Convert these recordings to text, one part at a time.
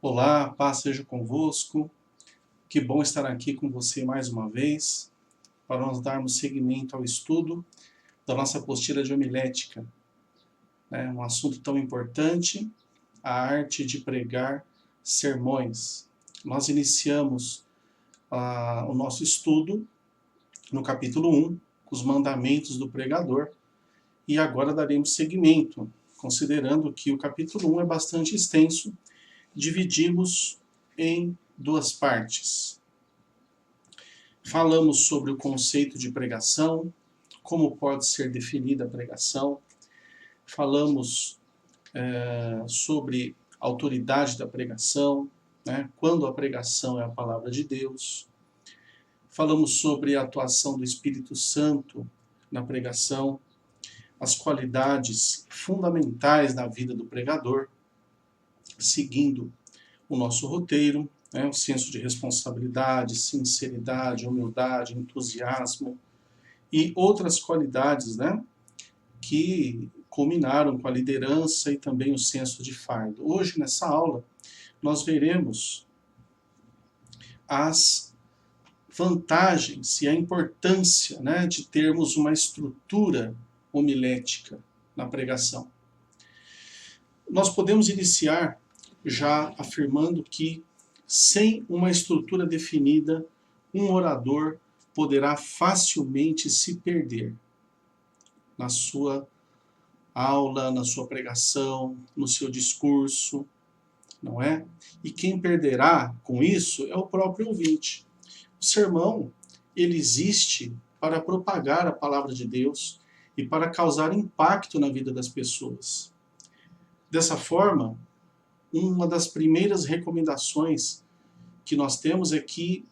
Olá, paz seja convosco. Que bom estar aqui com você mais uma vez para nós darmos seguimento ao estudo da nossa apostila de homilética, né? Um assunto tão importante, a arte de pregar sermões. Nós iniciamos o nosso estudo no capítulo 1, os mandamentos do pregador, e agora daremos seguimento, considerando que o capítulo 1 é bastante extenso. Dividimos em duas partes. Falamos sobre o conceito de pregação, como pode ser definida a pregação. Falamos sobre a autoridade da pregação, né? Quando a pregação é a palavra de Deus. Falamos sobre a atuação do Espírito Santo na pregação, as qualidades fundamentais na vida do pregador, seguindo o nosso roteiro, né, o senso de responsabilidade, sinceridade, humildade, entusiasmo e outras qualidades, né, que culminaram com a liderança e também o senso de fardo. Hoje, nessa aula, nós veremos as vantagens e a importância, né, de termos uma estrutura homilética na pregação. Nós podemos iniciar já afirmando que, sem uma estrutura definida, um orador poderá facilmente se perder na sua aula, na sua pregação, no seu discurso, não é? E quem perderá com isso é o próprio ouvinte. O sermão, ele existe para propagar a palavra de Deus e para causar impacto na vida das pessoas. Dessa forma, uma das primeiras recomendações que nós temos é que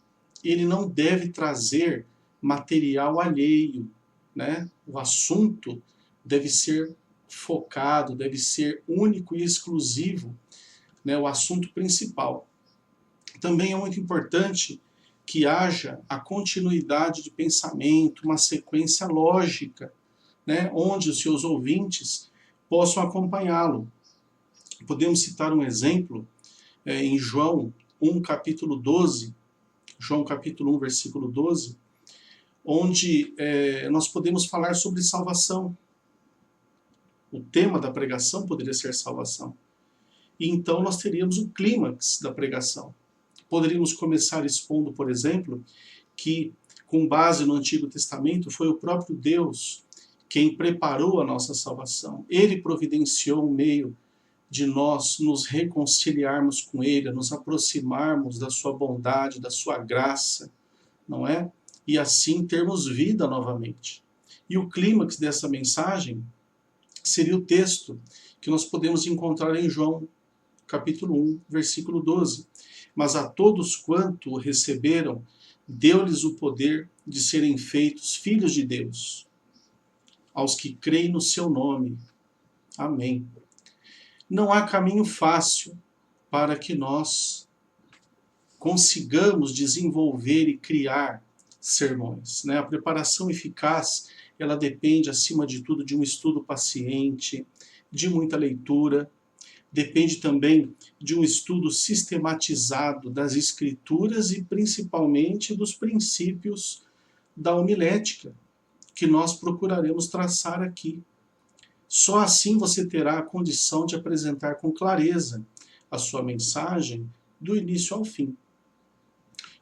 ele não deve trazer material alheio, né? O assunto deve ser focado, deve ser único e exclusivo, né? O assunto principal. Também é muito importante que haja a continuidade de pensamento, uma sequência lógica, né? Onde os seus ouvintes possam acompanhá-lo. Podemos citar um exemplo em João 1, capítulo 12, João capítulo 1, versículo 12, onde nós podemos falar sobre salvação. O tema da pregação poderia ser salvação. E então nós teríamos o clímax da pregação. Poderíamos começar expondo, por exemplo, que com base no Antigo Testamento foi o próprio Deus quem preparou a nossa salvação. Ele providenciou um meio de nós nos reconciliarmos com Ele, nos aproximarmos da sua bondade, da sua graça, não é? E assim termos vida novamente. E o clímax dessa mensagem seria o texto que nós podemos encontrar em João, capítulo 1, versículo 12. Mas a todos quanto o receberam, deu-lhes o poder de serem feitos filhos de Deus, aos que creem no seu nome. Amém. Não há caminho fácil para que nós consigamos desenvolver e criar sermões, né? A preparação eficaz, ela depende, acima de tudo, de um estudo paciente, de muita leitura, depende também de um estudo sistematizado das escrituras e principalmente dos princípios da homilética, que nós procuraremos traçar aqui. Só assim você terá a condição de apresentar com clareza a sua mensagem do início ao fim.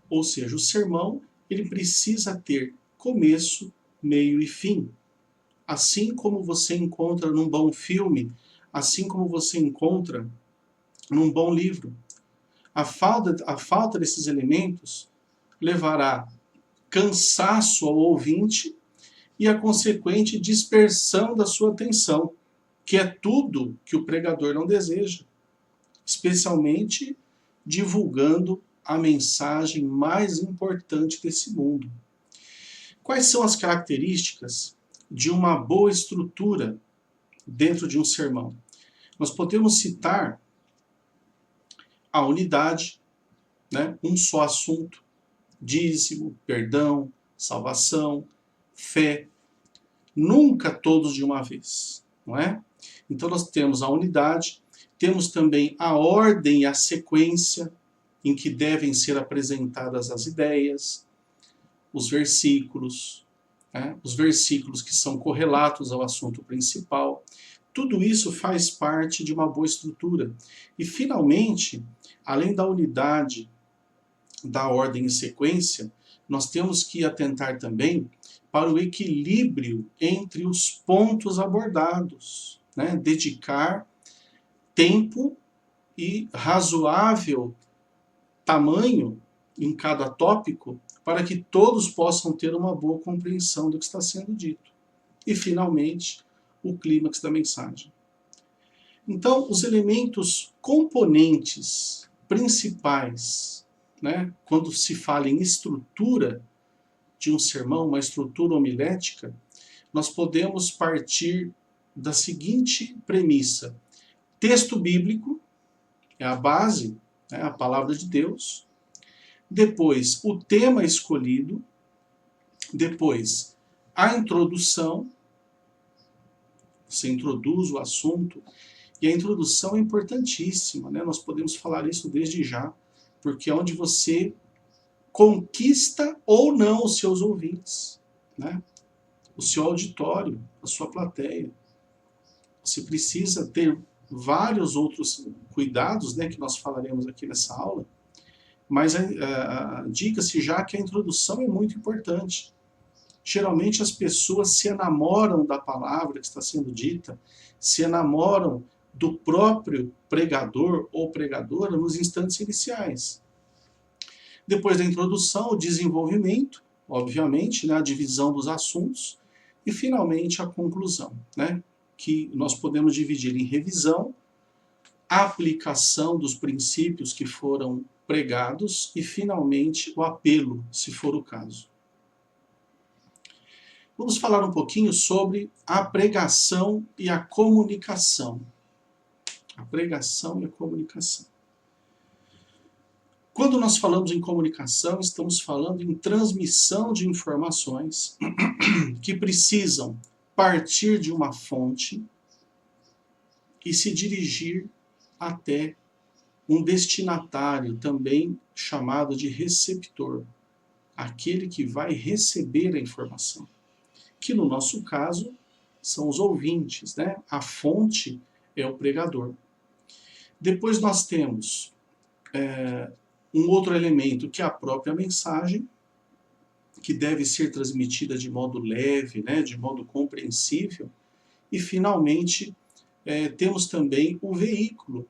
Ou seja, o sermão ele precisa ter começo, meio e fim. Assim como você encontra num bom filme, assim como você encontra num bom livro. A falta desses elementos levará cansaço ao ouvinte e a consequente dispersão da sua atenção, que é tudo que o pregador não deseja, especialmente divulgando a mensagem mais importante desse mundo. Quais são as características de uma boa estrutura dentro de um sermão? Nós podemos citar a unidade, né? Um só assunto, dízimo, perdão, salvação, fé, nunca todos de uma vez, não é? Então nós temos a unidade, Temos também a ordem e a sequência em que devem ser apresentadas as ideias, os versículos, né? Os versículos que são correlatos ao assunto principal. Tudo isso faz parte de uma boa estrutura. E, finalmente, além da unidade, da ordem e sequência, nós temos que atentar também para o equilíbrio entre os pontos abordados, né? Dedicar tempo e razoável tamanho em cada tópico para que todos possam ter uma boa compreensão do que está sendo dito. E, finalmente, o clímax da mensagem. Então, os elementos componentes principais, né, quando se fala em estrutura de um sermão, uma estrutura homilética, nós podemos partir da seguinte premissa: texto bíblico é a base, né, a palavra de Deus. Depois, o tema escolhido. Depois, a introdução. Você introduz o assunto. E a introdução é importantíssima, né? Nós podemos falar isso desde já, porque é onde você conquista ou não os seus ouvintes, né? O seu auditório, a sua plateia. Você precisa ter vários outros cuidados, né, que nós falaremos aqui nessa aula, mas diga-se já que a introdução é muito importante. Geralmente as pessoas se enamoram da palavra que está sendo dita, se enamoram do próprio pregador ou pregadora nos instantes iniciais. Depois da introdução, o desenvolvimento, obviamente, né, a divisão dos assuntos, e finalmente a conclusão, né, que nós podemos dividir em revisão, aplicação dos princípios que foram pregados e, finalmente, o apelo, se for o caso. Vamos falar um pouquinho sobre a pregação e a comunicação. A pregação e a comunicação. Quando nós falamos em comunicação, estamos falando em transmissão de informações que precisam partir de uma fonte e se dirigir até um destinatário, também chamado de receptor, aquele que vai receber a informação, que no nosso caso são os ouvintes, né? A fonte é o pregador. Depois nós temos um outro elemento que é a própria mensagem, que deve ser transmitida de modo leve, né? De modo compreensível. E finalmente temos também o veículo,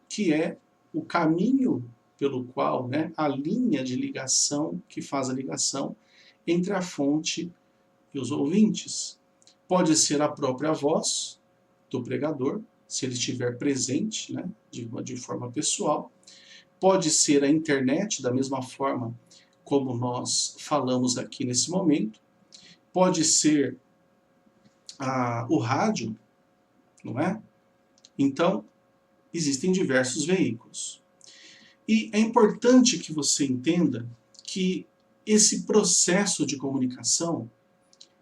que é o caminho pelo qual, né, a linha de ligação, que faz a ligação entre a fonte e os ouvintes. Pode ser a própria voz do pregador, se ele estiver presente, né, de forma pessoal. Pode ser a internet, da mesma forma como nós falamos aqui nesse momento. Pode ser o rádio, não é? Então, existem diversos veículos. E é importante que você entenda que esse processo de comunicação,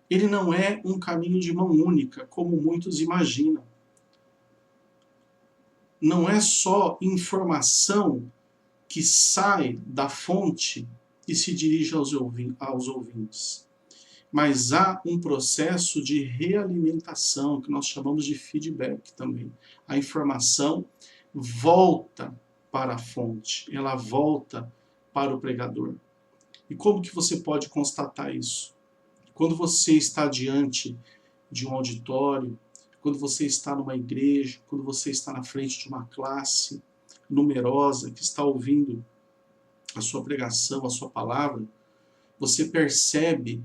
ele não é um caminho de mão única, como muitos imaginam. Não é só informação que sai da fonte e se dirige aos ouvintes. Mas há um processo de realimentação, que nós chamamos de feedback também. A informação volta para a fonte, ela volta para o pregador. E como que você pode constatar isso? Quando você está diante de um auditório, quando você está numa igreja, quando você está na frente de uma classe numerosa que está ouvindo a sua pregação, a sua palavra, você percebe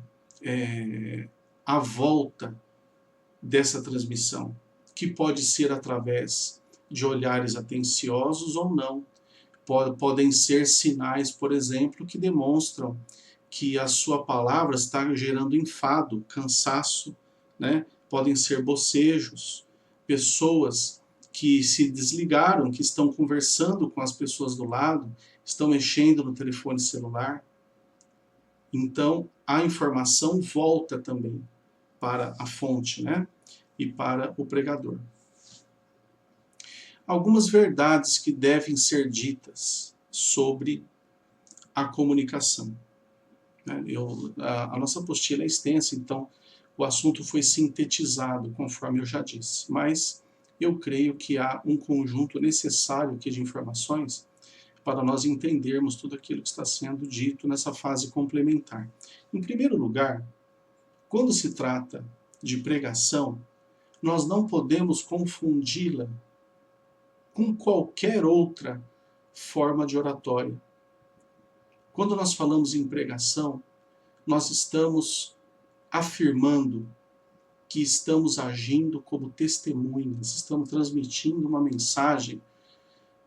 a volta dessa transmissão, que pode ser através de olhares atenciosos ou não. Podem ser sinais, por exemplo, que demonstram que a sua palavra está gerando enfado, cansaço, né? Podem ser bocejos, pessoas que se desligaram, que estão conversando com as pessoas do lado, estão mexendo no telefone celular. Então, a informação volta também para a fonte, né? E para o pregador. algumas verdades que devem ser ditas sobre a comunicação. A nossa apostila é extensa, então o assunto foi sintetizado, conforme eu já disse, mas eu creio que há um conjunto necessário aqui de informações para nós entendermos tudo aquilo que está sendo dito nessa fase complementar. Em primeiro lugar, quando se trata de pregação, nós não podemos confundi-la com qualquer outra forma de oratória. Quando nós falamos em pregação, nós estamos afirmando que estamos agindo como testemunhas, estamos transmitindo uma mensagem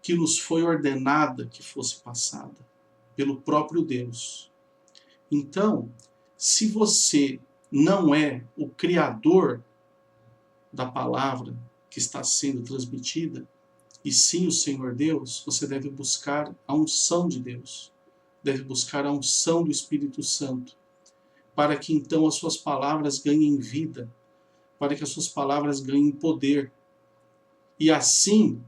que nos foi ordenada que fosse passada pelo próprio Deus. Então, se você não é o criador da palavra que está sendo transmitida, e sim o Senhor Deus, você deve buscar a unção de Deus, deve buscar a unção do Espírito Santo, para que então as suas palavras ganhem vida, para que as suas palavras ganhem poder, e assim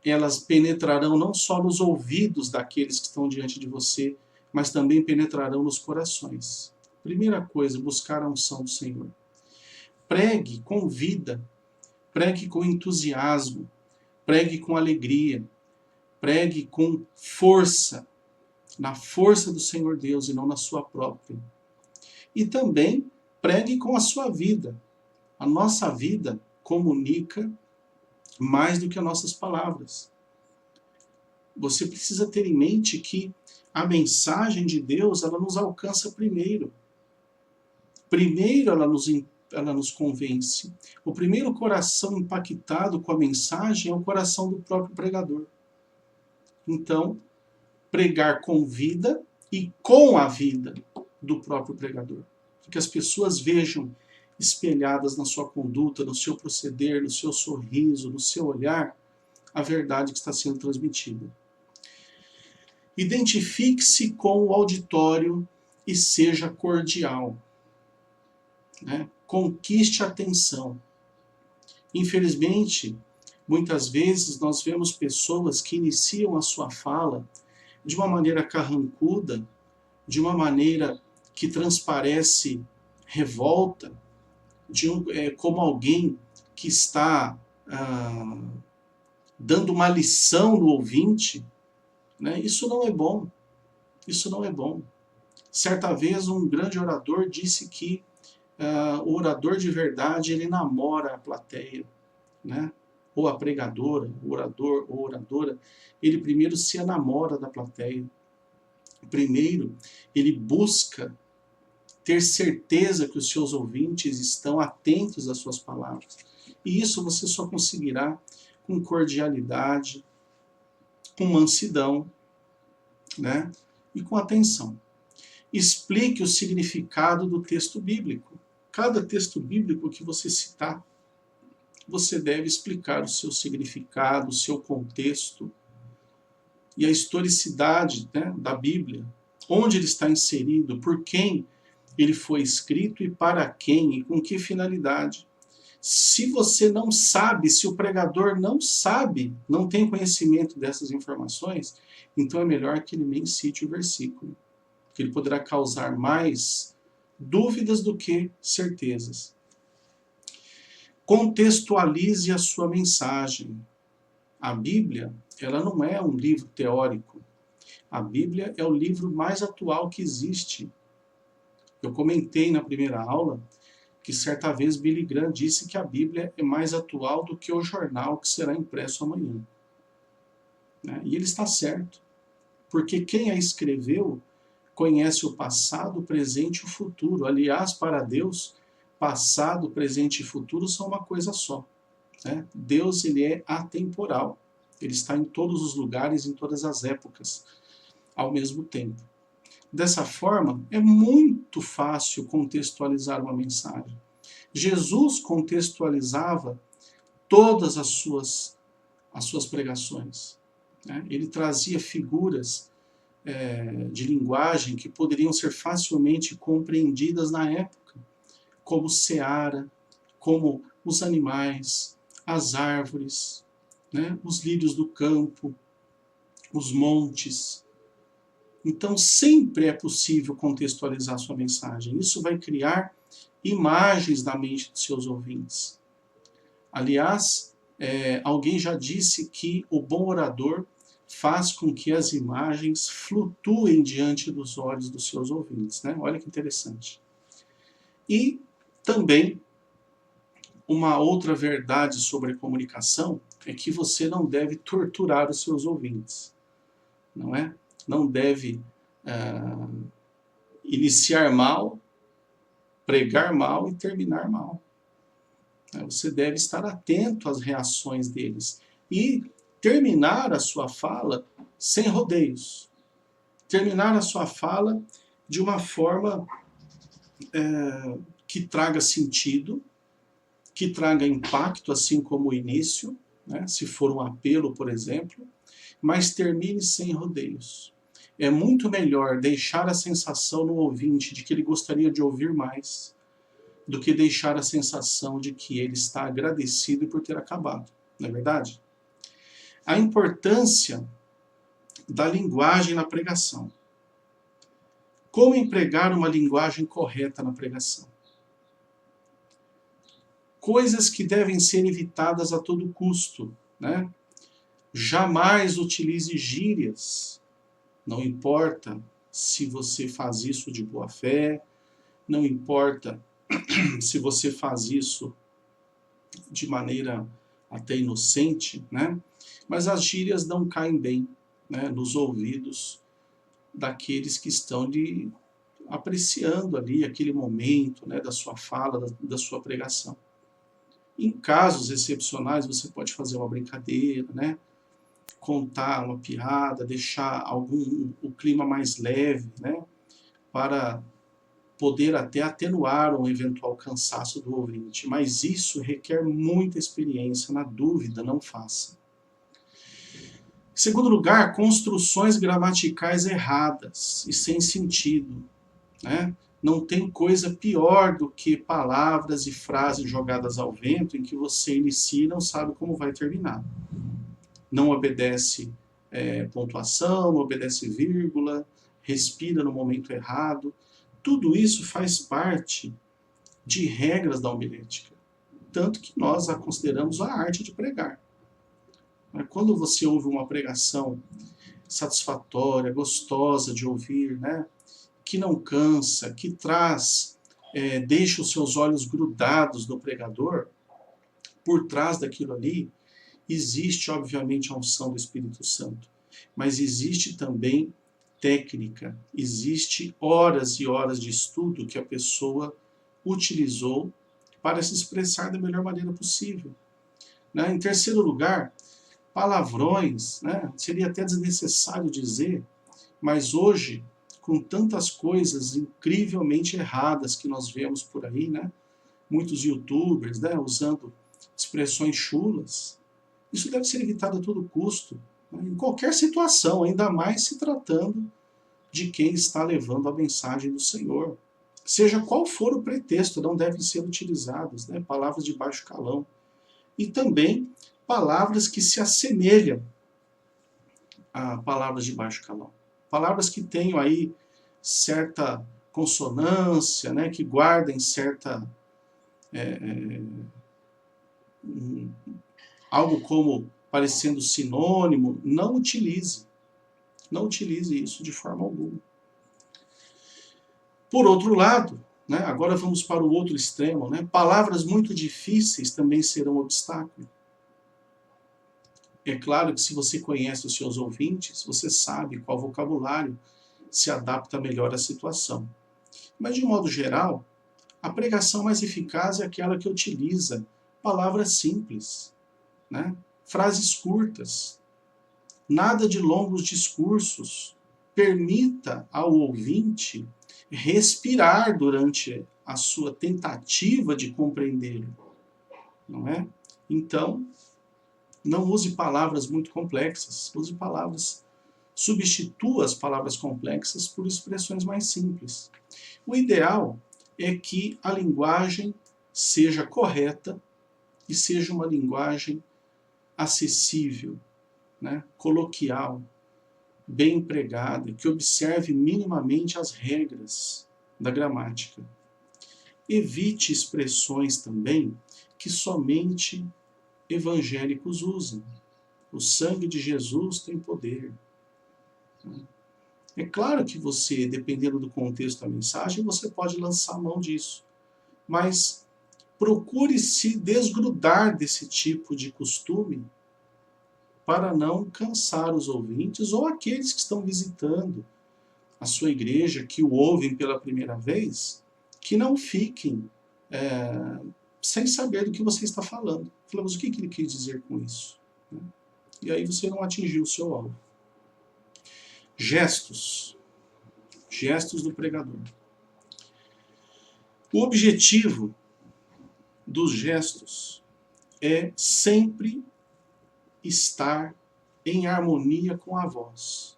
elas penetrarão não só nos ouvidos daqueles que estão diante de você, mas também penetrarão nos corações. Primeira coisa, buscar a unção do Senhor. Pregue com vida, pregue com entusiasmo, pregue com alegria, pregue com força, na força do Senhor Deus e não na sua própria. E também pregue com a sua vida. A nossa vida comunica mais do que as nossas palavras. Você precisa ter em mente que a mensagem de Deus, ela nos alcança primeiro. Primeiro ela nos convence. O primeiro coração impactado com a mensagem é o coração do próprio pregador. Então, pregar com vida e com a vida do próprio pregador. Que as pessoas vejam espelhadas na sua conduta, no seu proceder, no seu sorriso, no seu olhar, a verdade que está sendo transmitida. Identifique-se com o auditório e seja cordial. Conquiste a atenção. Infelizmente, muitas vezes nós vemos pessoas que iniciam a sua fala de uma maneira carrancuda, de uma maneira que transparece revolta, como alguém que está dando uma lição no ouvinte. Isso não é bom. Isso não é bom. Certa vez um grande orador disse que o orador de verdade, ele namora a plateia, ou a pregadora, o orador ou oradora, ele primeiro se enamora da plateia. Primeiro, ele busca ter certeza que os seus ouvintes estão atentos às suas palavras. E isso você só conseguirá com cordialidade, com mansidão, e com atenção. Explique o significado do texto bíblico. Cada texto bíblico que você citar, você deve explicar o seu significado, o seu contexto e a historicidade da Bíblia, onde ele está inserido, por quem ele foi escrito e para quem e com que finalidade. Se você não sabe, se o pregador não sabe, não tem conhecimento dessas informações, então é melhor que ele nem cite o versículo, porque ele poderá causar mais dúvidas do que certezas. Contextualize a sua mensagem. A Bíblia, ela não é um livro teórico. A Bíblia é o livro mais atual que existe. Eu comentei na primeira aula que certa vez Billy Graham disse que a Bíblia é mais atual do que o jornal que será impresso amanhã. E ele está certo, porque quem a escreveu conhece o passado, o presente e o futuro. Aliás, para Deus, passado, presente e futuro são uma coisa só. Deus, ele é atemporal. Ele está em todos os lugares, em todas as épocas, ao mesmo tempo. Dessa forma, é muito fácil contextualizar uma mensagem. Jesus contextualizava todas as suas pregações. Ele trazia figuras de linguagem que poderiam ser facilmente compreendidas na época, como seara, como os animais, as árvores, né? Os lírios do campo, os montes. Então, sempre é possível contextualizar sua mensagem. Isso vai criar imagens na mente dos seus ouvintes. Aliás, alguém já disse que o bom orador faz com que as imagens flutuem diante dos olhos dos seus ouvintes, né? Olha que interessante. E também, uma outra verdade sobre a comunicação é que você não deve torturar os seus ouvintes, não é? Não deve iniciar mal, pregar mal e terminar mal. Você deve estar atento às reações deles e terminar a sua fala sem rodeios. Terminar a sua fala de uma forma que traga sentido, que traga impacto, assim como o início, né? Se for um apelo, por exemplo, mas termine sem rodeios. É muito melhor deixar a sensação no ouvinte de que ele gostaria de ouvir mais, do que deixar a sensação de que ele está agradecido por ter acabado. Não é verdade? A importância da linguagem na pregação. Como empregar uma linguagem correta na pregação? Coisas que devem ser evitadas a todo custo, né? Jamais utilize gírias. Não importa se você faz isso de boa fé, não importa se você faz isso de maneira até inocente, né? Mas as gírias não caem bem, né, nos ouvidos daqueles que estão apreciando ali aquele momento, né, da sua fala, da sua pregação. Em casos excepcionais, você pode fazer uma brincadeira, né? Contar uma piada, deixar o clima mais leve, né? Para poder até atenuar um eventual cansaço do ouvinte. Mas isso requer muita experiência. Na dúvida, não faça. Em segundo lugar, construções gramaticais erradas e sem sentido, né? Não tem coisa pior do que palavras e frases jogadas ao vento em que você inicia e não sabe como vai terminar. Não obedece pontuação, não obedece vírgula, respira no momento errado. Tudo isso faz parte de regras da homilética. Tanto que nós a consideramos a arte de pregar. Quando você ouve uma pregação satisfatória, gostosa de ouvir, né? Que não cansa, que deixa os seus olhos grudados no pregador, por trás daquilo ali, existe obviamente a unção do Espírito Santo, mas existe também técnica, existe horas e horas de estudo que a pessoa utilizou para se expressar da melhor maneira possível. Em terceiro lugar, palavrões, né? Seria até desnecessário dizer, mas hoje, com tantas coisas incrivelmente erradas que nós vemos por aí, né? Muitos youtubers, né, usando expressões chulas, isso deve ser evitado a todo custo, né? Em qualquer situação, ainda mais se tratando de quem está levando a mensagem do Senhor. Seja qual for o pretexto, não devem ser utilizadas, né? Palavras de baixo calão. E também palavras que se assemelham a palavras de baixo calão. Palavras que tenham aí certa consonância, né, que guardem certa algo como parecendo sinônimo, não utilize. Não utilize isso de forma alguma. Por outro lado, né, agora vamos para o outro extremo, né, palavras muito difíceis também serão obstáculo. É claro que se você conhece os seus ouvintes, você sabe qual vocabulário se adapta melhor à situação. Mas, de modo geral, a pregação mais eficaz é aquela que utiliza palavras simples, né? Frases curtas, nada de longos discursos. Permita ao ouvinte respirar durante a sua tentativa de compreendê-lo, não é? Então, não use palavras muito complexas, use palavras, substitua as palavras complexas por expressões mais simples. O ideal é que a linguagem seja correta e seja uma linguagem acessível, né, coloquial, bem empregada, que observe minimamente as regras da gramática. Evite expressões também que somente evangélicos usam. O sangue de Jesus tem poder. É claro que você, dependendo do contexto da mensagem, você pode lançar mão disso. Mas procure se desgrudar desse tipo de costume para não cansar os ouvintes ou aqueles que estão visitando a sua igreja, que o ouvem pela primeira vez, que não fiquem sem saber do que você está falando. Falamos, o que ele quis dizer com isso? E aí você não atingiu o seu alvo. Gestos. Gestos do pregador. O objetivo dos gestos é sempre estar em harmonia com a voz.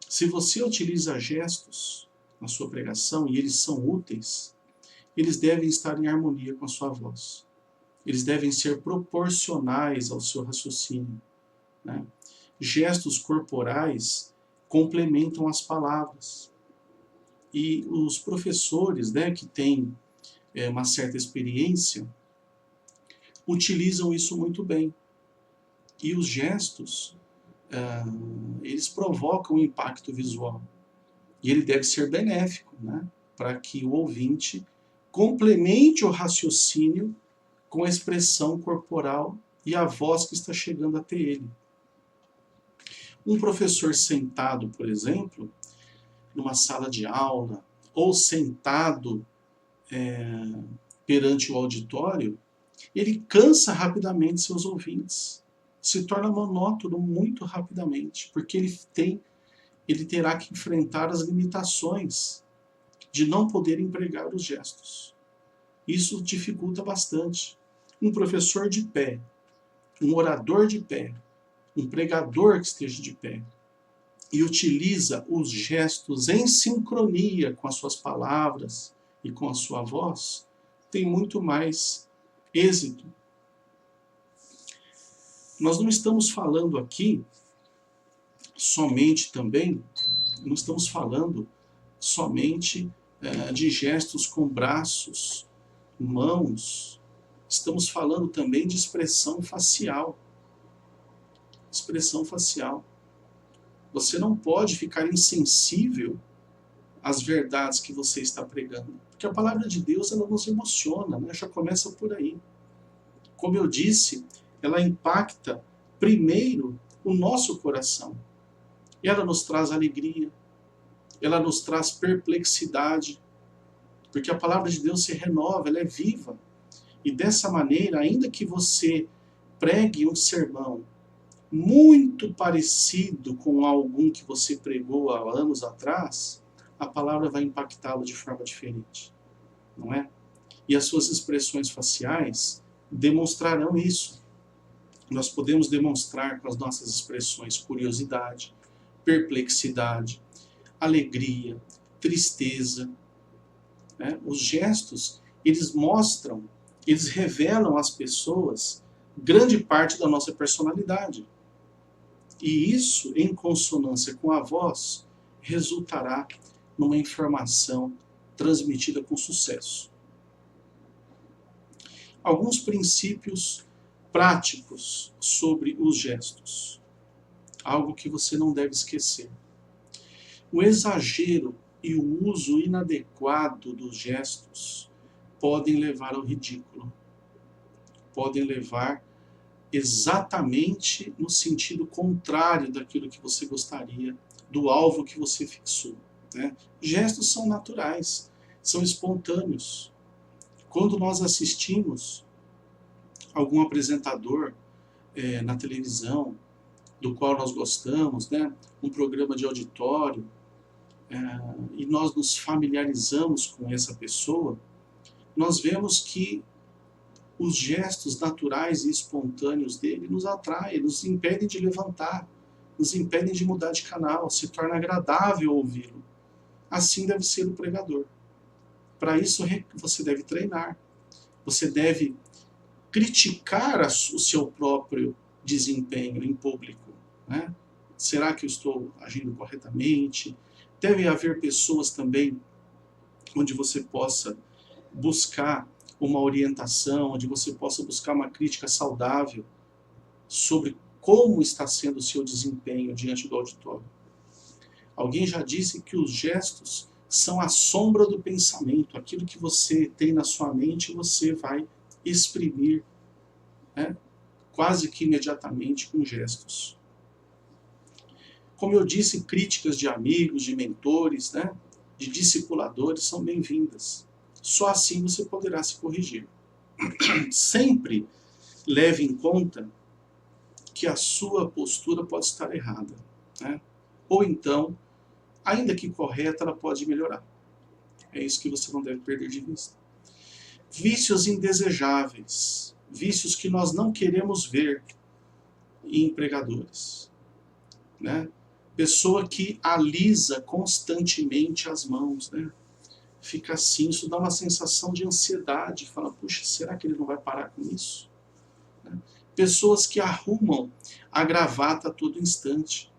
Se você utiliza gestos na sua pregação e eles são úteis, eles devem estar em harmonia com a sua voz. Eles devem ser proporcionais ao seu raciocínio, né? Gestos corporais complementam as palavras. E os professores, né, que têm uma certa experiência, utilizam isso muito bem. E os gestos, eles provocam um impacto visual. E ele deve ser benéfico, né, para que o ouvinte complemente o raciocínio com a expressão corporal e a voz que está chegando até ele. Um professor sentado, por exemplo, numa sala de aula, ou sentado perante o auditório, ele cansa rapidamente seus ouvintes. Se torna monótono muito rapidamente, porque ele terá que enfrentar as limitações de não poder empregar os gestos. Isso dificulta bastante. Um professor de pé, um orador de pé, um pregador que esteja de pé e utiliza os gestos em sincronia com as suas palavras e com a sua voz, tem muito mais êxito. Nós não estamos falando aqui somente também, não estamos falando somente de gestos com braços, mãos, estamos falando também de expressão facial. Expressão facial. Você não pode ficar insensível às verdades que você está pregando. Porque a palavra de Deus, ela nos emociona, né? Já começa por aí. Como eu disse, ela impacta primeiro o nosso coração. Ela nos traz alegria, ela nos traz perplexidade, porque a palavra de Deus se renova, ela é viva. E dessa maneira, ainda que você pregue um sermão muito parecido com algum que você pregou há anos atrás, a palavra vai impactá-lo de forma diferente, não é? E as suas expressões faciais demonstrarão isso. Nós podemos demonstrar com as nossas expressões curiosidade, perplexidade, alegria, tristeza, né? Os gestos, eles mostram, eles revelam às pessoas grande parte da nossa personalidade. E isso, em consonância com a voz, resultará numa informação transmitida com sucesso. Alguns princípios práticos sobre os gestos. Algo que você não deve esquecer. O exagero e o uso inadequado dos gestos podem levar ao ridículo. Podem levar exatamente no sentido contrário daquilo que você gostaria, do alvo que você fixou, né? Gestos são naturais, são espontâneos. Quando nós assistimos algum apresentador na televisão, do qual nós gostamos, né? Um programa de auditório, e nós nos familiarizamos com essa pessoa, nós vemos que os gestos naturais e espontâneos dele nos atraem, nos impedem de levantar, nos impedem de mudar de canal, se torna agradável ouvi-lo. Assim deve ser o pregador. Para isso você deve treinar, você deve criticar o seu próprio desempenho em público, né? Será que eu estou agindo corretamente? Deve haver pessoas também onde você possa buscar uma orientação, onde você possa buscar uma crítica saudável sobre como está sendo o seu desempenho diante do auditório. Alguém já disse que os gestos são a sombra do pensamento, aquilo que você tem na sua mente você vai exprimir, né, quase que imediatamente com gestos. Como eu disse, críticas de amigos, de mentores, né, de discipuladores são bem-vindas. Só assim você poderá se corrigir. Sempre leve em conta que a sua postura pode estar errada, né? Ou então, ainda que correta, ela pode melhorar. É isso que você não deve perder de vista. Vícios indesejáveis, vícios que nós não queremos ver em pregadores, né? Pessoa que alisa constantemente as mãos, né? Fica assim, isso dá uma sensação de ansiedade, fala, puxa, será que ele não vai parar com isso? Né? Pessoas que arrumam a gravata a todo instante.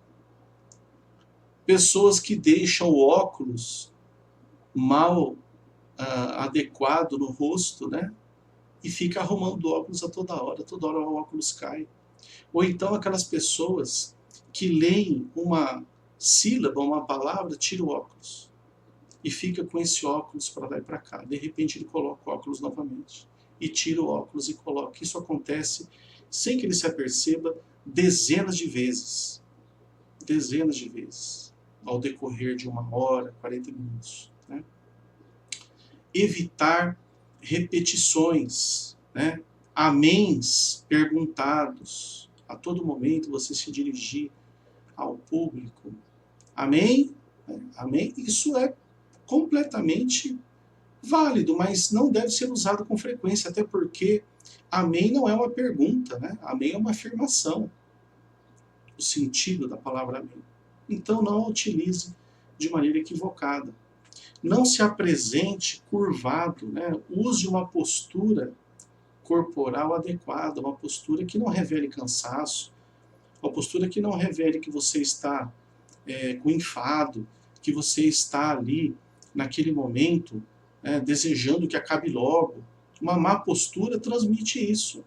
Pessoas que deixam o óculos mal adequado no rosto, né? E fica arrumando o óculos a toda hora o óculos cai. Ou então aquelas pessoas que leem uma sílaba, uma palavra, tira o óculos e fica com esse óculos para lá e para cá. De repente ele coloca o óculos novamente e tira o óculos e coloca. Isso acontece sem que ele se aperceba dezenas de vezes. Dezenas de vezes. Ao decorrer de 1 hora, 40 minutos. Né? Evitar repetições, né? Améns perguntados. A todo momento você se dirigir ao público. Amém? Amém? Isso é completamente válido, mas não deve ser usado com frequência, até porque amém não é uma pergunta, né? Amém é uma afirmação. O sentido da palavra amém. Então não a utilize de maneira equivocada. Não se apresente curvado, né? Use uma postura corporal adequada, uma postura que não revele cansaço, uma postura que não revele que você está com enfado, que você está ali naquele momento desejando que acabe logo. Uma má postura transmite isso.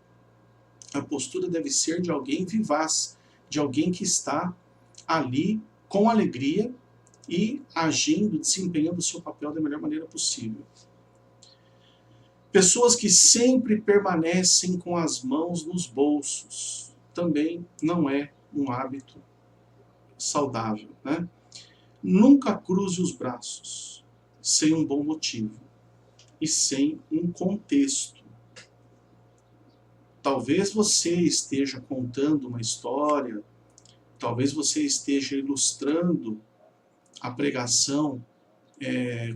A postura deve ser de alguém vivaz, de alguém que está ali com alegria e agindo, desempenhando o seu papel da melhor maneira possível. Pessoas que sempre permanecem com as mãos nos bolsos também não é um hábito saudável, né? Nunca cruze os braços sem um bom motivo e sem um contexto. Talvez você esteja contando uma história, talvez você esteja ilustrando a pregação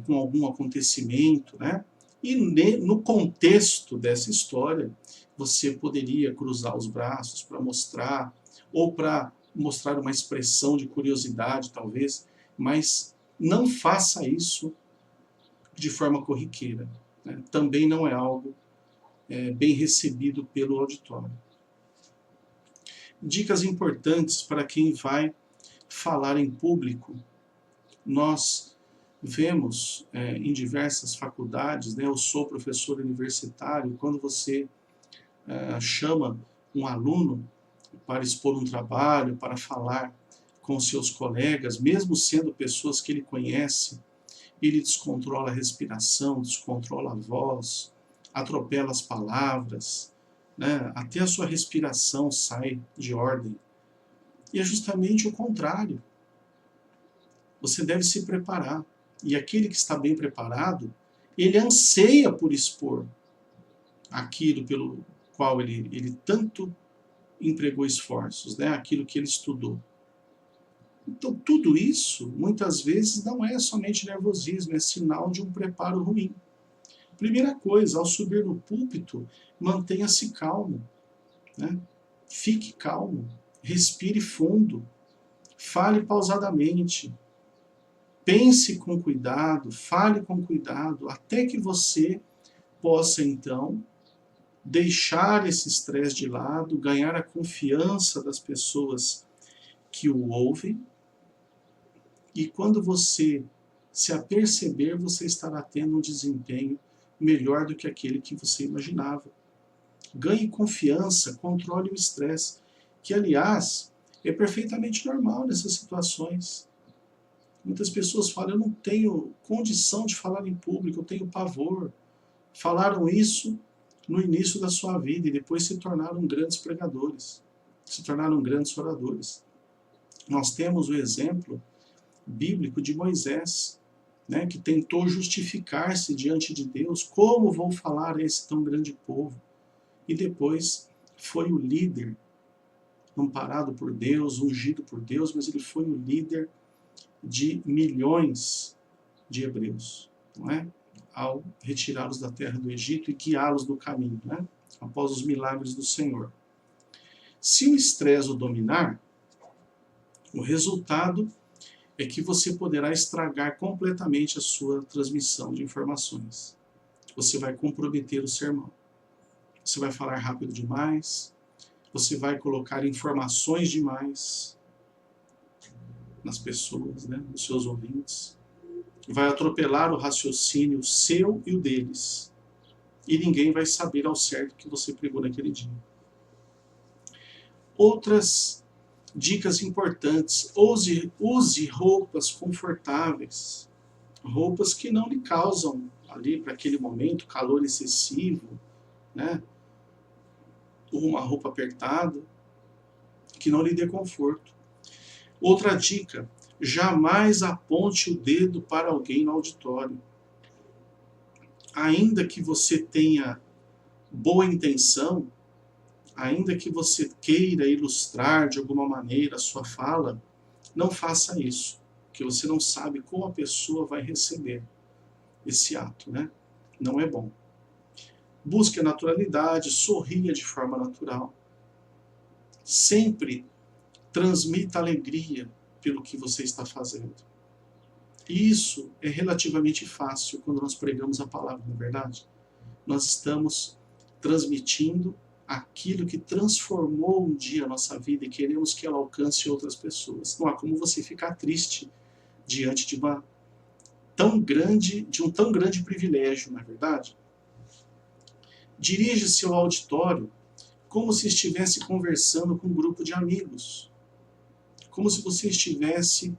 com algum acontecimento, né? E no contexto dessa história, você poderia cruzar os braços para mostrar, ou para mostrar uma expressão de curiosidade, talvez, mas não faça isso de forma corriqueira. Né? Também não é algo bem recebido pelo auditório. Dicas importantes para quem vai falar em público. Nós vemos em diversas faculdades, né, eu sou professor universitário, quando você chama um aluno para expor um trabalho, para falar com seus colegas, mesmo sendo pessoas que ele conhece, ele descontrola a respiração, descontrola a voz, atropela as palavras, né, até a sua respiração sai de ordem. E é justamente o contrário. Você deve se preparar. E aquele que está bem preparado, ele anseia por expor aquilo pelo qual ele tanto empregou esforços, né? Aquilo que ele estudou. Então, tudo isso, muitas vezes, não é somente nervosismo, é sinal de um preparo ruim. Primeira coisa, ao subir no púlpito, mantenha-se calmo. Né? Fique calmo, respire fundo, fale pausadamente. Pense com cuidado, fale com cuidado, até que você possa, então, deixar esse estresse de lado, ganhar a confiança das pessoas que o ouvem, e quando você se aperceber, você estará tendo um desempenho melhor do que aquele que você imaginava. Ganhe confiança, controle o estresse, que, aliás, é perfeitamente normal nessas situações. Muitas pessoas falam, eu não tenho condição de falar em público, eu tenho pavor. Falaram isso no início da sua vida e depois se tornaram grandes pregadores, se tornaram grandes oradores. Nós temos o exemplo bíblico de Moisés, né, que tentou justificar-se diante de Deus. Como vou falar a esse tão grande povo? E depois foi o líder, amparado por Deus, ungido por Deus, mas ele foi o líder de milhões de hebreus, não é? Ao retirá-los da terra do Egito e guiá-los no caminho, né? Após os milagres do Senhor. Se o estresse o dominar, o resultado é que você poderá estragar completamente a sua transmissão de informações. Você vai comprometer o sermão. Você vai falar rápido demais, você vai colocar informações demais nas pessoas, né, nos seus ouvintes. Vai atropelar o raciocínio seu e o deles. E ninguém vai saber ao certo o que você pregou naquele dia. Outras dicas importantes: use roupas confortáveis, roupas que não lhe causam ali para aquele momento calor excessivo, né? Ou uma roupa apertada que não lhe dê conforto. Outra dica: jamais aponte o dedo para alguém no auditório. Ainda que você tenha boa intenção, ainda que você queira ilustrar de alguma maneira a sua fala, não faça isso, porque você não sabe como a pessoa vai receber esse ato, né? Não é bom. Busque a naturalidade, sorria de forma natural. Sempre transmita alegria pelo que você está fazendo. E isso é relativamente fácil quando nós pregamos a palavra, não é verdade? Nós estamos transmitindo aquilo que transformou um dia a nossa vida e queremos que ela alcance outras pessoas. Não há como você ficar triste diante de um tão grande privilégio, não é verdade? Dirige-se ao auditório como se estivesse conversando com um grupo de amigos. Como se você estivesse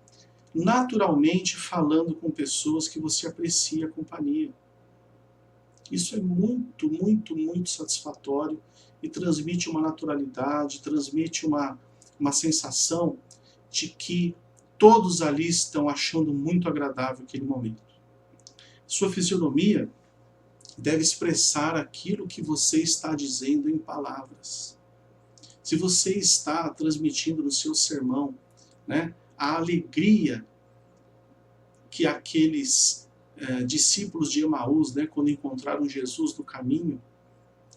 naturalmente falando com pessoas que você aprecia a companhia. Isso é muito, muito, muito satisfatório e transmite uma naturalidade, transmite uma sensação de que todos ali estão achando muito agradável aquele momento. Sua fisionomia deve expressar aquilo que você está dizendo em palavras. Se você está transmitindo no seu sermão, né, a alegria que aqueles discípulos de Emaús, né, quando encontraram Jesus no caminho,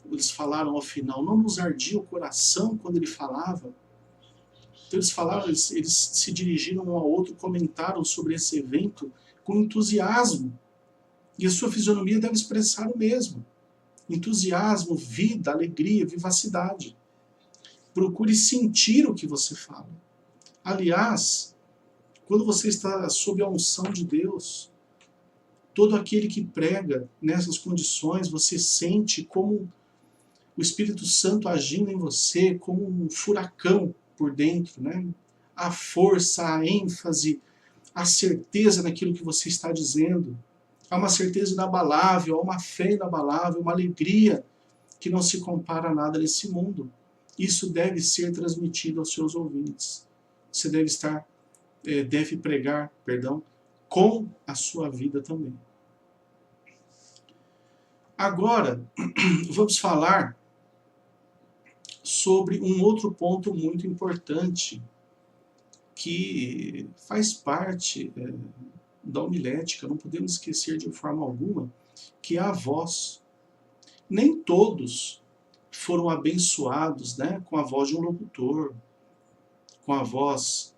eles falaram ao final, não nos ardia o coração quando ele falava? Então eles falaram, eles se dirigiram um ao outro, comentaram sobre esse evento com entusiasmo. E a sua fisionomia deve expressar o mesmo. Entusiasmo, vida, alegria, vivacidade. Procure sentir o que você fala. Aliás, quando você está sob a unção de Deus, todo aquele que prega nessas condições, você sente como o Espírito Santo agindo em você, como um furacão por dentro, né? A força, a ênfase, a certeza naquilo que você está dizendo. Há uma certeza inabalável, há uma fé inabalável, uma alegria que não se compara a nada nesse mundo. Isso deve ser transmitido aos seus ouvintes. Você deve pregar, com a sua vida também. Agora, vamos falar sobre um outro ponto muito importante que faz parte da homilética, não podemos esquecer de forma alguma, que é a voz. Nem todos foram abençoados, né, com a voz de um locutor, com a voz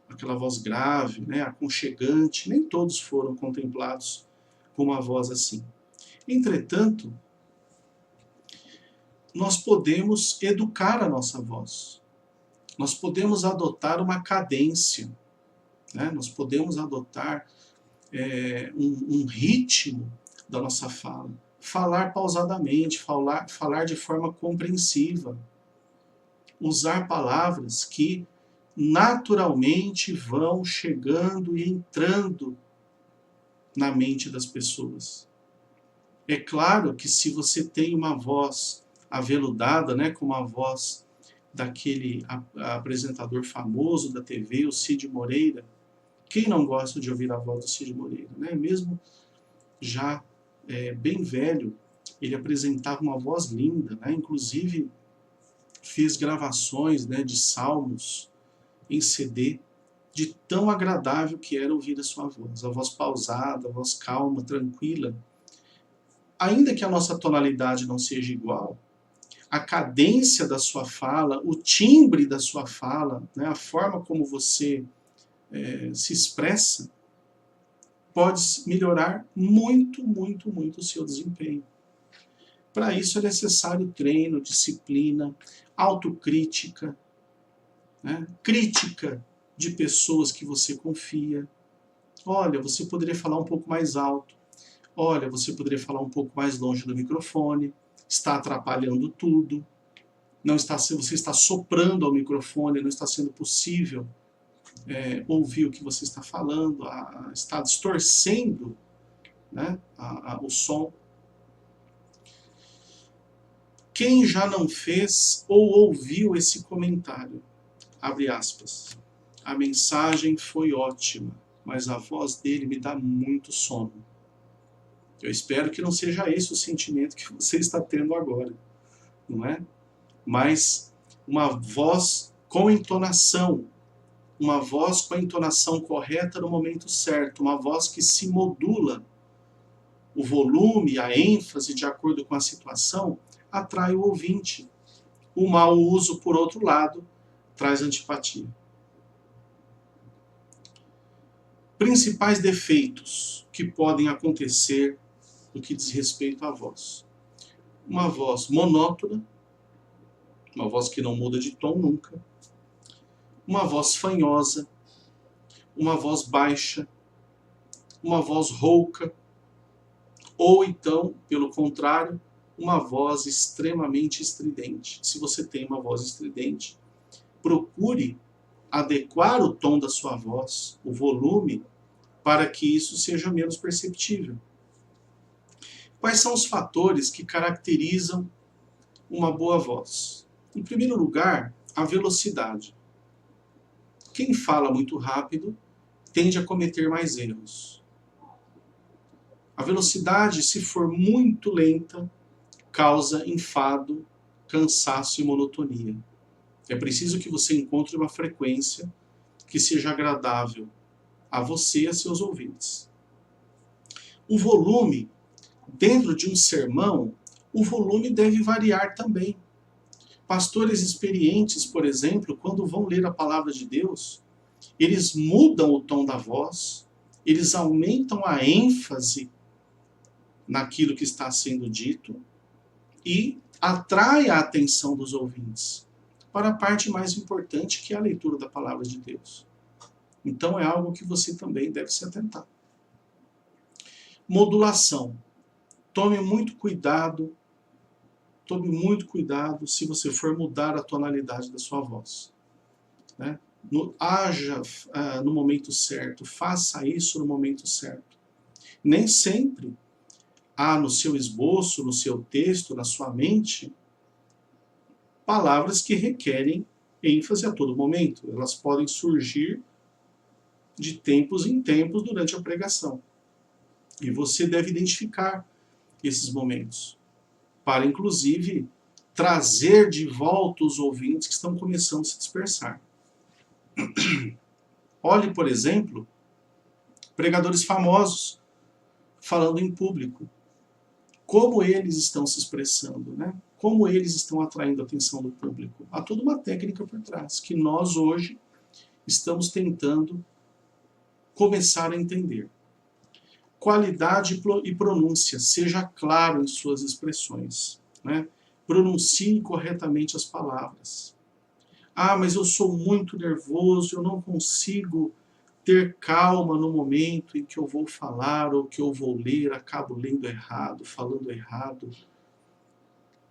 aquela voz grave, né, aconchegante. Nem todos foram contemplados com uma voz assim. Entretanto, nós podemos educar a nossa voz. Nós podemos adotar uma cadência, né? Nós podemos adotar um ritmo da nossa fala. Falar pausadamente, falar de forma compreensiva. Usar palavras que naturalmente vão chegando e entrando na mente das pessoas. É claro que se você tem uma voz aveludada, né, como a voz daquele apresentador famoso da TV, o Cid Moreira, quem não gosta de ouvir a voz do Cid Moreira, né? Mesmo já bem velho, ele apresentava uma voz linda, né? Inclusive fez gravações, né, de salmos em CD, de tão agradável que era ouvir a sua voz. A voz pausada, a voz calma, tranquila. Ainda que a nossa tonalidade não seja igual, a cadência da sua fala, o timbre da sua fala, né, a forma como você se expressa, pode melhorar muito, muito, muito o seu desempenho. Para isso é necessário treino, disciplina, autocrítica, né, crítica de pessoas que você confia. Olha, você poderia falar um pouco mais alto. Olha, você poderia falar um pouco mais longe do microfone. Está atrapalhando tudo. Não está, você está soprando ao microfone, não está sendo possível ouvir o que você está falando, está distorcendo, né, o som. Quem já não fez ou ouviu esse comentário? Abre aspas. A mensagem foi ótima, mas a voz dele me dá muito sono. Eu espero que não seja esse o sentimento que você está tendo agora, não é? Mas uma voz com entonação, uma voz com a entonação correta no momento certo, uma voz que se modula o volume, a ênfase de acordo com a situação, atrai o ouvinte. O mau uso, por outro lado, traz antipatia. Principais defeitos que podem acontecer no que diz respeito à voz. Uma voz monótona, uma voz que não muda de tom nunca, uma voz fanhosa, uma voz baixa, uma voz rouca, ou então, pelo contrário, uma voz extremamente estridente. Se você tem uma voz estridente, procure adequar o tom da sua voz, o volume, para que isso seja menos perceptível. Quais são os fatores que caracterizam uma boa voz? Em primeiro lugar, a velocidade. Quem fala muito rápido tende a cometer mais erros. A velocidade, se for muito lenta, causa enfado, cansaço e monotonia. É preciso que você encontre uma frequência que seja agradável a você e a seus ouvintes. O volume, dentro de um sermão, o volume deve variar também. Pastores experientes, por exemplo, quando vão ler a palavra de Deus, eles mudam o tom da voz, eles aumentam a ênfase naquilo que está sendo dito e atrai a atenção dos ouvintes para a parte mais importante, que é a leitura da palavra de Deus. Então é algo que você também deve se atentar. Modulação. Tome muito cuidado se você for mudar a tonalidade da sua voz. Né? Haja no momento certo, faça isso no momento certo. Nem sempre há no seu esboço, no seu texto, na sua mente, palavras que requerem ênfase a todo momento. Elas podem surgir de tempos em tempos durante a pregação. E você deve identificar esses momentos, para inclusive trazer de volta os ouvintes que estão começando a se dispersar. Olhe, por exemplo, pregadores famosos falando em público. Como eles estão se expressando, né? Como eles estão atraindo a atenção do público. Há toda uma técnica por trás, que nós hoje estamos tentando começar a entender. Qualidade e pronúncia. Seja claro em suas expressões, né? Pronuncie corretamente as palavras. Ah, mas eu sou muito nervoso, eu não consigo ter calma no momento em que eu vou falar ou que eu vou ler, acabo lendo errado, falando errado.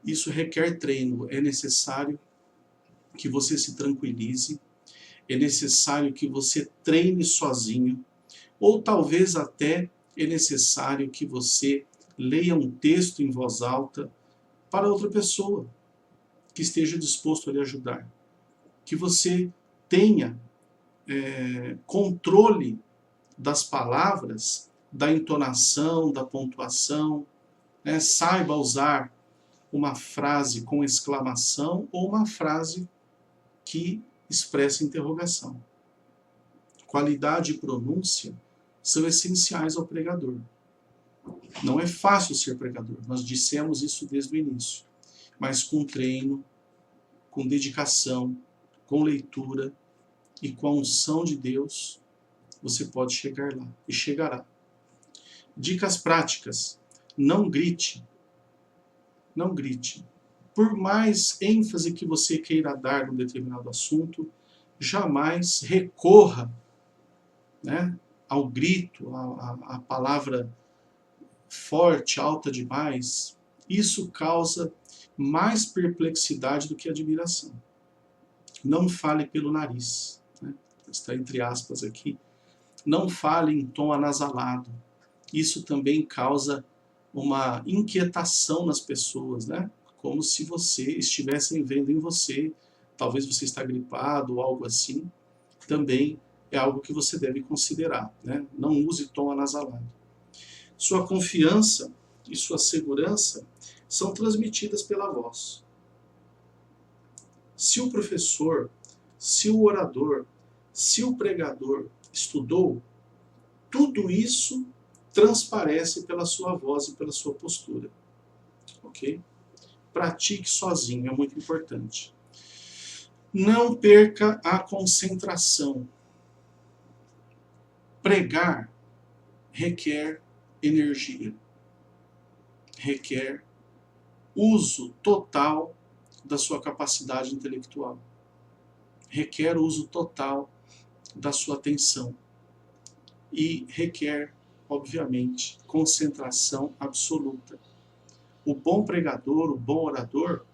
Isso requer treino. É necessário que você se tranquilize, é necessário que você treine sozinho, ou talvez até é necessário que você leia um texto em voz alta para outra pessoa que esteja disposto a lhe ajudar. Que você tenha controle das palavras, da entonação, da pontuação, né? Saiba usar uma frase com exclamação ou uma frase que expressa interrogação. Qualidade e pronúncia são essenciais ao pregador. Não é fácil ser pregador, nós dissemos isso desde o início, mas com treino, com dedicação, com leitura e com a unção de Deus, você pode chegar lá e chegará. Dicas práticas: não grite. Não grite. Por mais ênfase que você queira dar num determinado assunto, jamais recorra, né, ao grito, à palavra forte, alta demais. Isso causa mais perplexidade do que admiração. Não fale pelo nariz, né? Está entre aspas aqui. Não fale em tom anasalado. Isso também causa uma inquietação nas pessoas, né? Como se você estivessem vendo em você, talvez você está gripado ou algo assim. Também é algo que você deve considerar, né? Não use tom anasalado. Sua confiança e sua segurança são transmitidas pela voz. Se o professor, se o orador, se o pregador estudou, tudo isso transparece pela sua voz e pela sua postura. Ok? Pratique sozinho, é muito importante. Não perca a concentração. Pregar requer energia, requer uso total da sua capacidade intelectual, requer uso total da sua atenção e requer, obviamente, concentração absoluta. O bom pregador, o bom orador,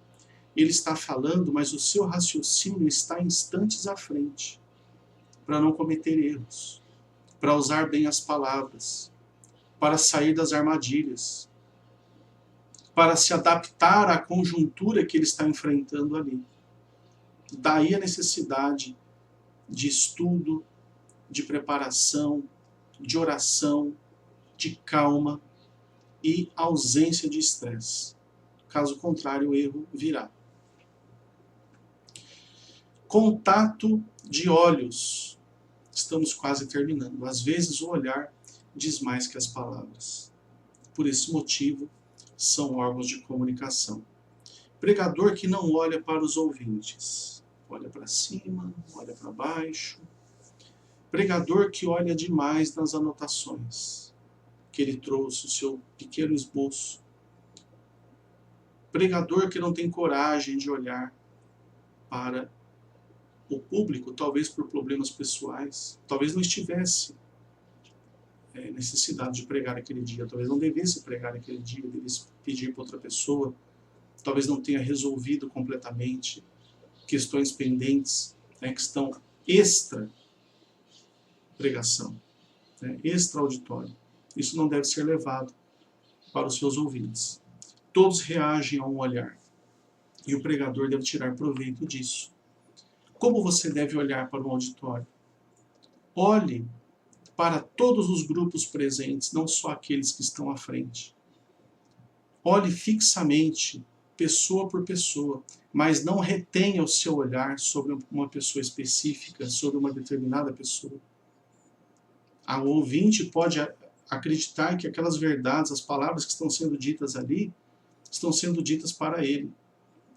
ele está falando, mas o seu raciocínio está instantes à frente, para não cometer erros, para usar bem as palavras, para sair das armadilhas, para se adaptar à conjuntura que ele está enfrentando ali. Daí a necessidade de estudo, de preparação, de oração, de calma e ausência de estresse. Caso contrário, o erro virá. Contato de olhos. Estamos quase terminando. Às vezes o olhar diz mais que as palavras. Por esse motivo, são órgãos de comunicação. Pregador que não olha para os ouvintes. Olha para cima, olha para baixo. Pregador que olha demais nas anotações, que ele trouxe o seu pequeno esboço. Pregador que não tem coragem de olhar para o público, talvez por problemas pessoais, talvez não estivesse necessidade de pregar aquele dia, talvez não devesse pregar aquele dia, devesse pedir para outra pessoa, talvez não tenha resolvido completamente questões pendentes, né, que estão extra pregação, né, extra auditório. Isso não deve ser levado para os seus ouvintes. Todos reagem a um olhar e o pregador deve tirar proveito disso. Como você deve olhar para um auditório? Olhe para todos os grupos presentes, não só aqueles que estão à frente. Olhe fixamente, pessoa por pessoa, mas não retenha o seu olhar sobre uma pessoa específica, sobre uma determinada pessoa. O ouvinte pode acreditar que aquelas verdades, as palavras que estão sendo ditas ali, estão sendo ditas para ele.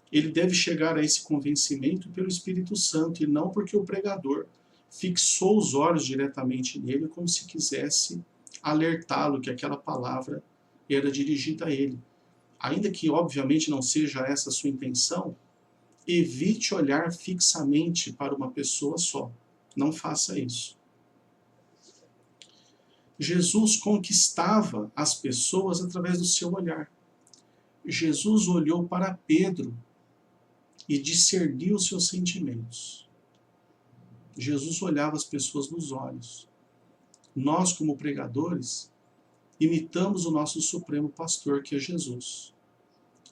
Ele deve chegar a esse convencimento pelo Espírito Santo e não porque o pregador fixou os olhos diretamente nele como se quisesse alertá-lo que aquela palavra era dirigida a ele. Ainda que, obviamente, não seja essa a sua intenção, evite olhar fixamente para uma pessoa só. Não faça isso. Jesus conquistava as pessoas através do seu olhar. Jesus olhou para Pedro e discerniu os seus sentimentos. Jesus olhava as pessoas nos olhos. Nós, como pregadores, imitamos o nosso supremo pastor, que é Jesus.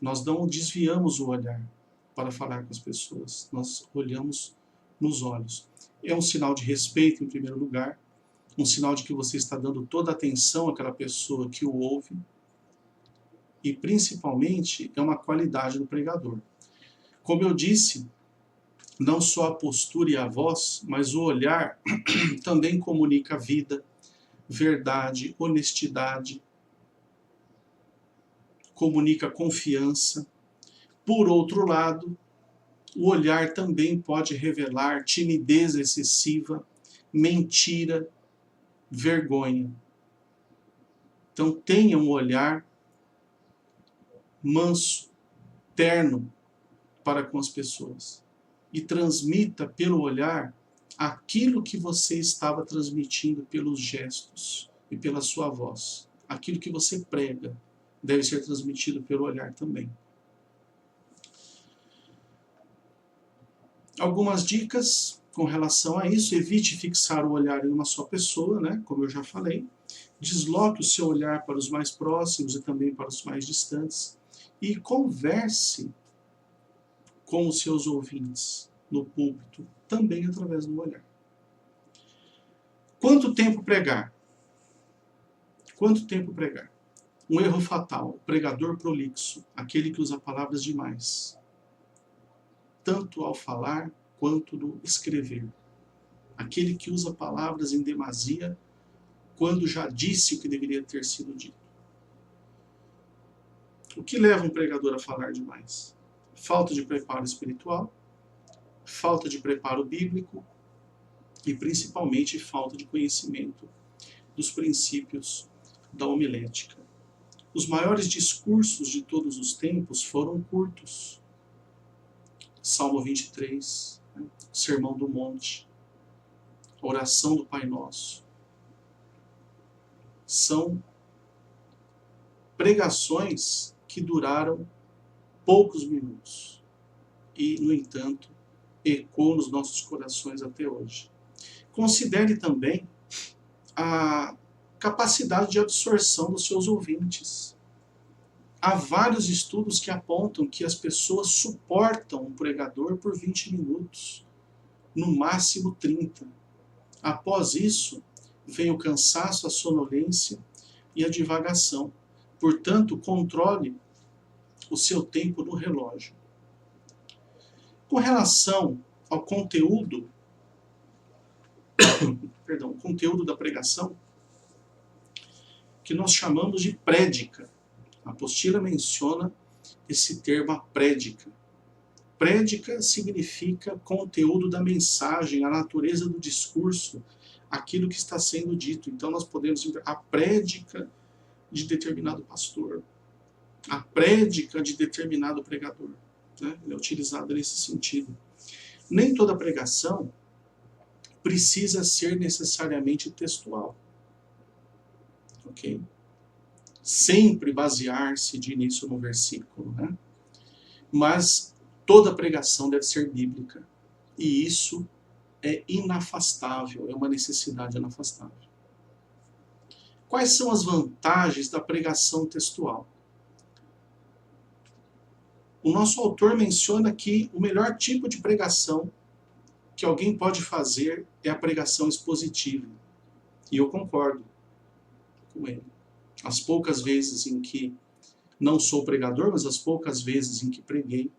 Nós não desviamos o olhar para falar com as pessoas. Nós olhamos nos olhos. É um sinal de respeito, em primeiro lugar. Um sinal de que você está dando toda a atenção àquela pessoa que o ouve. E, principalmente, é uma qualidade do pregador. Como eu disse, não só a postura e a voz, mas o olhar também comunica vida, verdade, honestidade, comunica confiança. Por outro lado, o olhar também pode revelar timidez excessiva, mentira, vergonha. Então tenha um olhar manso, terno para com as pessoas. E transmita pelo olhar aquilo que você estava transmitindo pelos gestos e pela sua voz. Aquilo que você prega deve ser transmitido pelo olhar também. Algumas dicas com relação a isso: evite fixar o olhar em uma só pessoa, né? Como eu já falei. Desloque o seu olhar para os mais próximos e também para os mais distantes. E converse com os seus ouvintes no púlpito, também através do olhar. Quanto tempo pregar? Quanto tempo pregar? Um erro fatal: o pregador prolixo, aquele que usa palavras demais, tanto ao falar quanto no escrever. Aquele que usa palavras em demasia quando já disse o que deveria ter sido dito. O que leva um pregador a falar demais? Falta de preparo espiritual, falta de preparo bíblico e principalmente falta de conhecimento dos princípios da homilética. Os maiores discursos de todos os tempos foram curtos. Salmo 23, Sermão do Monte, a oração do Pai Nosso. São pregações que duraram poucos minutos e, no entanto, ecoam nos nossos corações até hoje. Considere também a capacidade de absorção dos seus ouvintes. Há vários estudos que apontam que as pessoas suportam um pregador por 20 minutos, no máximo 30. Após isso, vem o cansaço, a sonolência e a divagação. Portanto, controle o seu tempo no relógio. Com relação ao conteúdo, o conteúdo da pregação, que nós chamamos de prédica. A apostila menciona esse termo, a prédica. Prédica significa conteúdo da mensagem, a natureza do discurso, aquilo que está sendo dito. Então nós podemos dizer a prédica de determinado pastor, a prédica de determinado pregador. Né? Ele é utilizado nesse sentido. Nem toda pregação precisa ser necessariamente textual. Ok? Sempre basear-se de início no versículo, né? Mas toda pregação deve ser bíblica. E isso é inafastável, é uma necessidade inafastável. Quais são as vantagens da pregação textual? O nosso autor menciona que o melhor tipo de pregação que alguém pode fazer é a pregação expositiva. E eu concordo com ele. As poucas vezes em que não sou pregador, mas as poucas vezes em que preguei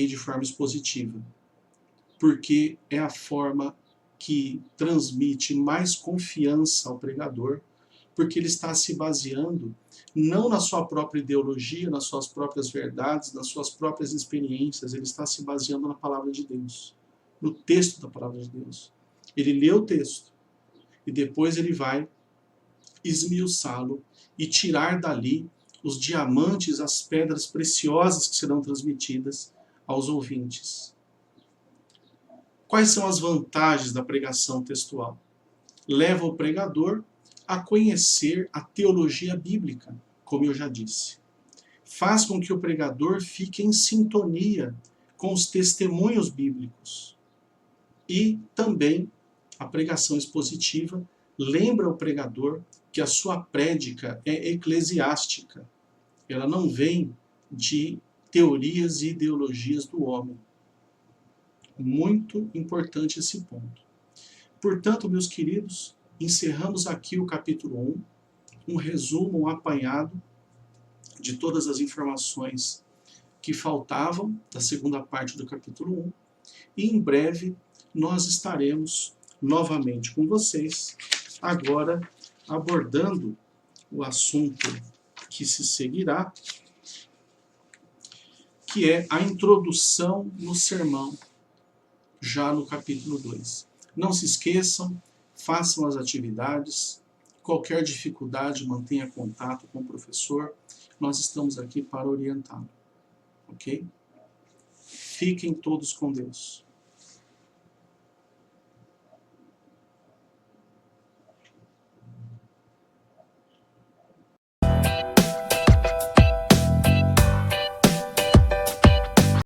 de forma expositiva. Porque é a forma que transmite mais confiança ao pregador, porque ele está se baseando não na sua própria ideologia, nas suas próprias verdades, nas suas próprias experiências, ele está se baseando na palavra de Deus, no texto da palavra de Deus. Ele lê o texto e depois ele vai esmiuçá-lo e tirar dali os diamantes, as pedras preciosas que serão transmitidas aos ouvintes. Quais são as vantagens da pregação textual? Leva o pregador a conhecer a teologia bíblica, como eu já disse. Faz com que o pregador fique em sintonia com os testemunhos bíblicos. E também a pregação expositiva lembra o pregador que a sua prédica é eclesiástica. Ela não vem de teorias e ideologias do homem. Muito importante esse ponto. Portanto, meus queridos, encerramos aqui o capítulo 1, um resumo, um apanhado de todas as informações que faltavam da segunda parte do capítulo 1. E em breve nós estaremos novamente com vocês, agora abordando o assunto que se seguirá, que é a introdução no sermão, já no capítulo 2. Não se esqueçam, façam as atividades, qualquer dificuldade, mantenha contato com o professor, nós estamos aqui para orientá-lo, ok? Fiquem todos com Deus.